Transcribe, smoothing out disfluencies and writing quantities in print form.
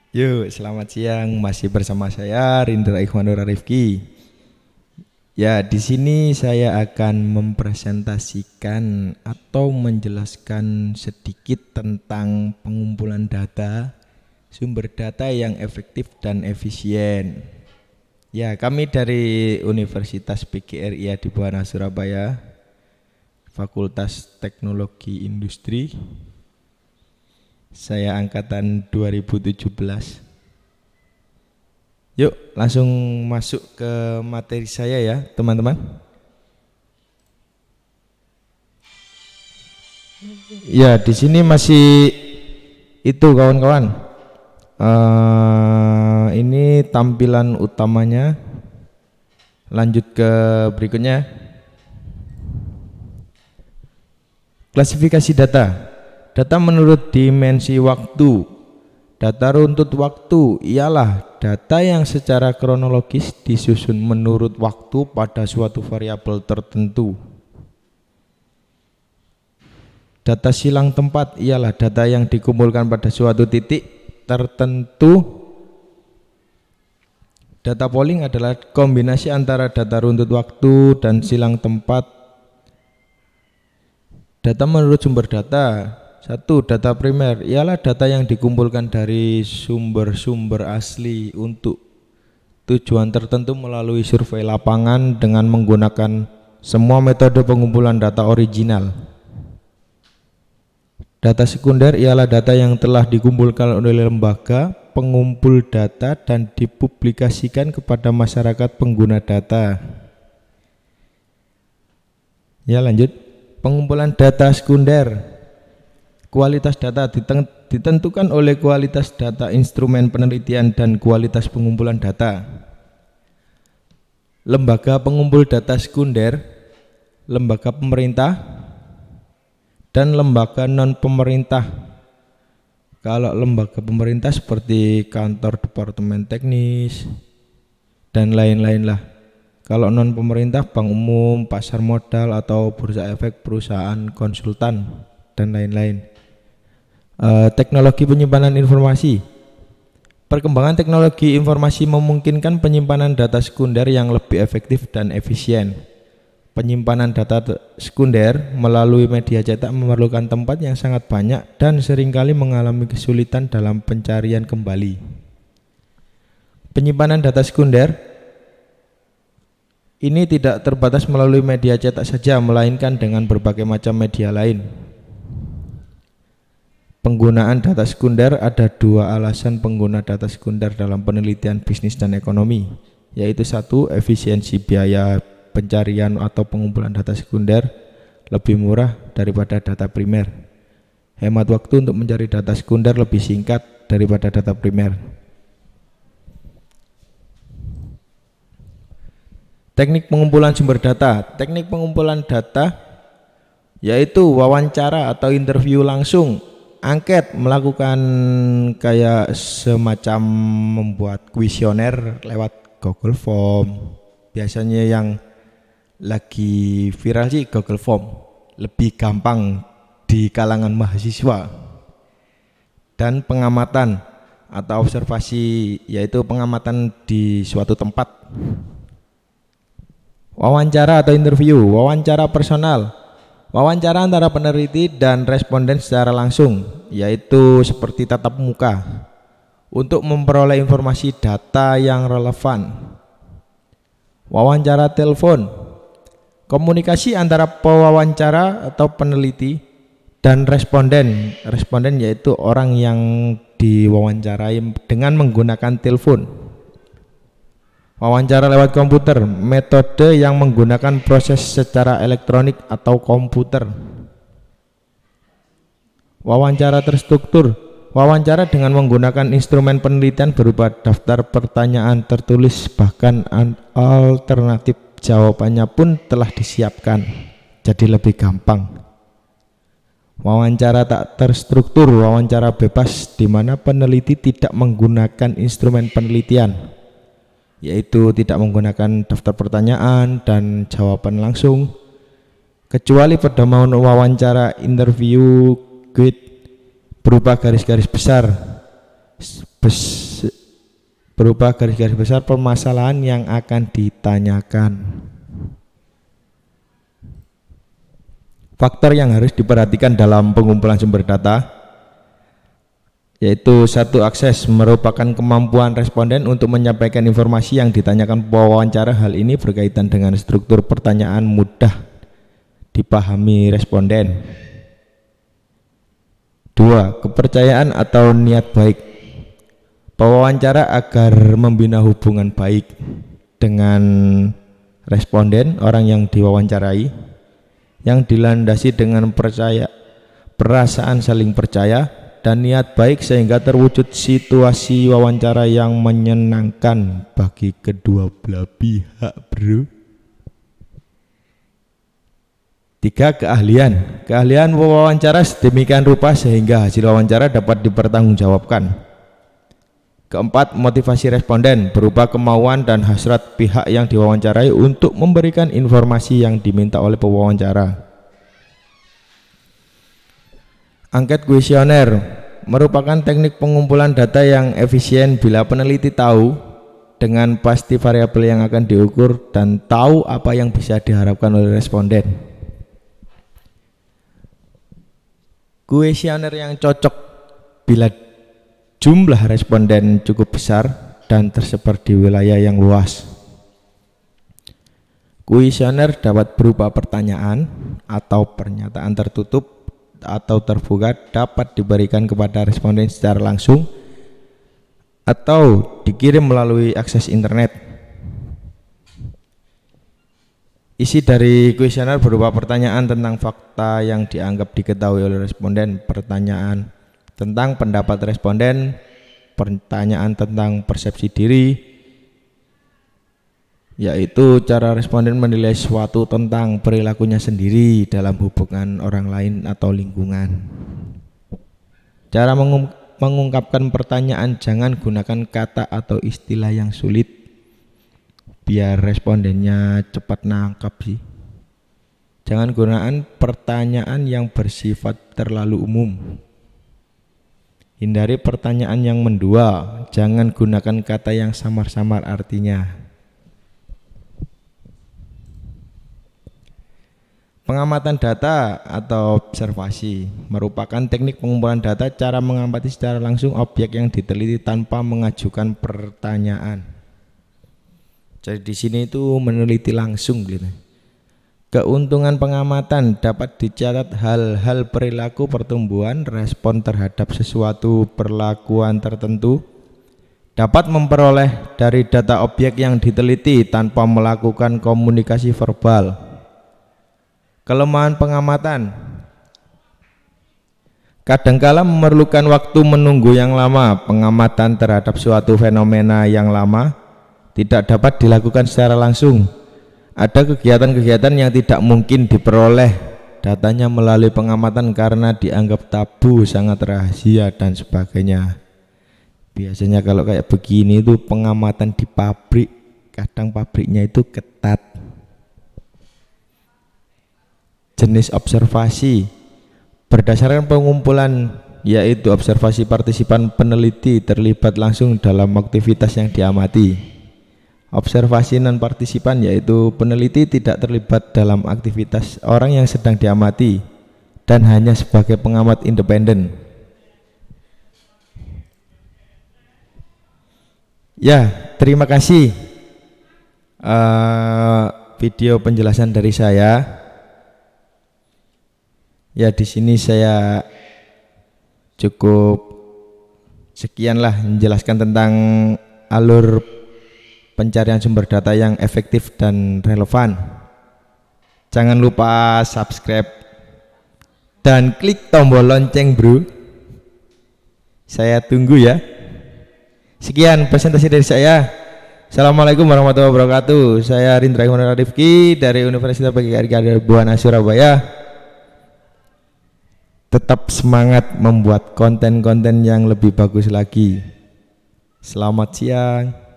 Yuk, selamat siang. Masih bersama saya Rindra Ikhwanur Rifki. Ya, di sini saya akan mempresentasikan atau menjelaskan sedikit tentang pengumpulan data, sumber data yang efektif dan efisien. Ya, kami dari Universitas PGRI Adibuana Surabaya, Fakultas Teknologi Industri. Saya angkatan 2017. Yuk, langsung masuk ke materi saya ya, teman-teman. Ya, di sini masih itu kawan-kawan. Ini tampilan utamanya. Lanjut ke berikutnya. Klasifikasi data. Data menurut dimensi waktu. Data runtut waktu ialah data yang secara kronologis disusun menurut waktu pada suatu variabel tertentu. Data silang tempat ialah data yang dikumpulkan pada suatu titik tertentu. Data polling adalah kombinasi antara data runtut waktu dan silang tempat. Data menurut sumber data. Satu, data primer ialah data yang dikumpulkan dari sumber-sumber asli untuk tujuan tertentu melalui survei lapangan dengan menggunakan semua metode pengumpulan data original. Data sekunder ialah data yang telah dikumpulkan oleh lembaga pengumpul data dan dipublikasikan kepada masyarakat pengguna data. Ya, lanjut. Pengumpulan data sekunder. Kualitas data ditentukan oleh kualitas data instrumen penelitian dan kualitas pengumpulan data. Lembaga pengumpul data sekunder, lembaga pemerintah, dan lembaga non-pemerintah. Kalau lembaga pemerintah seperti kantor departemen teknis dan lain-lain lah. Kalau non-pemerintah, bank umum, pasar modal atau bursa efek perusahaan konsultan dan lain-lain. Teknologi penyimpanan informasi. Perkembangan teknologi informasi memungkinkan penyimpanan data sekunder yang lebih efektif dan efisien. Penyimpanan data sekunder melalui media cetak memerlukan tempat yang sangat banyak dan seringkali mengalami kesulitan dalam pencarian kembali. Penyimpanan data sekunder ini tidak terbatas melalui media cetak saja, melainkan dengan berbagai macam media lain. Penggunaan data sekunder. Ada dua alasan pengguna data sekunder dalam penelitian bisnis dan ekonomi, yaitu satu, efisiensi biaya pencarian atau pengumpulan data sekunder lebih murah daripada data primer. Hemat waktu untuk mencari data sekunder lebih singkat daripada data primer. Teknik pengumpulan sumber data. Teknik pengumpulan data yaitu wawancara atau interview langsung, angket, melakukan kayak semacam membuat kuesioner lewat Google Form. Biasanya yang lagi viral sih Google Form, lebih gampang di kalangan mahasiswa. Dan pengamatan atau observasi, yaitu pengamatan di suatu tempat. Wawancara atau interview. Wawancara personal, wawancara antara peneliti dan responden secara langsung, yaitu seperti tatap muka, untuk memperoleh informasi data yang relevan. Wawancara telepon, komunikasi antara pewawancara atau peneliti dan responden. Responden yaitu orang yang diwawancarai dengan menggunakan telepon. Wawancara lewat komputer, metode yang menggunakan proses secara elektronik atau komputer. Wawancara terstruktur, wawancara dengan menggunakan instrumen penelitian berupa daftar pertanyaan tertulis, bahkan alternatif jawabannya pun telah disiapkan, jadi lebih gampang. Wawancara tak terstruktur, wawancara bebas di mana peneliti tidak menggunakan instrumen penelitian, yaitu tidak menggunakan daftar pertanyaan dan jawaban langsung, kecuali pada wawancara interview grid berupa garis-garis besar bes- berupa garis-garis besar permasalahan yang akan ditanyakan. Faktor yang harus diperhatikan dalam pengumpulan sumber data yaitu satu, akses merupakan kemampuan responden untuk menyampaikan informasi yang ditanyakan pewawancara. Hal ini berkaitan dengan struktur pertanyaan mudah dipahami responden. 2, kepercayaan atau niat baik. Pewawancara agar membina hubungan baik dengan responden, orang yang diwawancarai, yang dilandasi dengan perasaan saling percaya dan niat baik sehingga terwujud situasi wawancara yang menyenangkan bagi kedua belah pihak, bro. 3, keahlian. Keahlian wawancara sedemikian rupa sehingga hasil wawancara dapat dipertanggungjawabkan. 4, motivasi responden berupa kemauan dan hasrat pihak yang diwawancarai untuk memberikan informasi yang diminta oleh pewawancara. Angket kuesioner merupakan teknik pengumpulan data yang efisien bila peneliti tahu dengan pasti variabel yang akan diukur dan tahu apa yang bisa diharapkan oleh responden. Kuesioner yang cocok bila jumlah responden cukup besar dan tersebar di wilayah yang luas. Kuesioner dapat berupa pertanyaan atau pernyataan tertutup atau terbuka, dapat diberikan kepada responden secara langsung atau dikirim melalui akses internet. Isi dari kuesioner berupa pertanyaan tentang fakta yang dianggap diketahui oleh responden, pertanyaan tentang pendapat responden, pertanyaan tentang persepsi diri, yaitu cara responden menilai sesuatu tentang perilakunya sendiri dalam hubungan orang lain atau lingkungan. Cara mengungkapkan pertanyaan, jangan gunakan kata atau istilah yang sulit biar respondennya cepat nangkap sih. Jangan gunakan pertanyaan yang bersifat terlalu umum. Hindari pertanyaan yang mendua, jangan gunakan kata yang samar-samar artinya. Pengamatan data atau observasi merupakan teknik pengumpulan data, cara mengamati secara langsung objek yang diteliti tanpa mengajukan pertanyaan. Jadi di sini itu meneliti langsung gitu. Keuntungan pengamatan dapat dicatat hal-hal perilaku, pertumbuhan, respon terhadap sesuatu perlakuan tertentu, dapat memperoleh dari data objek yang diteliti tanpa melakukan komunikasi verbal. Kelemahan pengamatan kadangkala memerlukan waktu menunggu yang lama. Pengamatan terhadap suatu fenomena yang lama tidak dapat dilakukan secara langsung. Ada kegiatan-kegiatan yang tidak mungkin diperoleh datanya melalui pengamatan karena dianggap tabu, sangat rahasia dan sebagainya. Biasanya kalau kayak begini itu pengamatan di pabrik, kadang pabriknya itu ketat. Jenis observasi berdasarkan pengumpulan, yaitu observasi partisipan peneliti terlibat langsung dalam aktivitas yang diamati. Observasi non partisipan yaitu peneliti tidak terlibat dalam aktivitas orang yang sedang diamati dan hanya sebagai pengamat independen. Ya, terima kasih video penjelasan dari saya. Ya, di sini saya cukup sekianlah menjelaskan tentang alur pencarian sumber data yang efektif dan relevan. Jangan lupa subscribe dan klik tombol lonceng, bro. Saya tunggu ya. Sekian presentasi dari saya. Assalamualaikum warahmatullahi wabarakatuh. Saya Rindra Iman Rifki dari Universitas PGRI Buana Surabaya. Tetap semangat membuat konten-konten yang lebih bagus lagi. Selamat siang.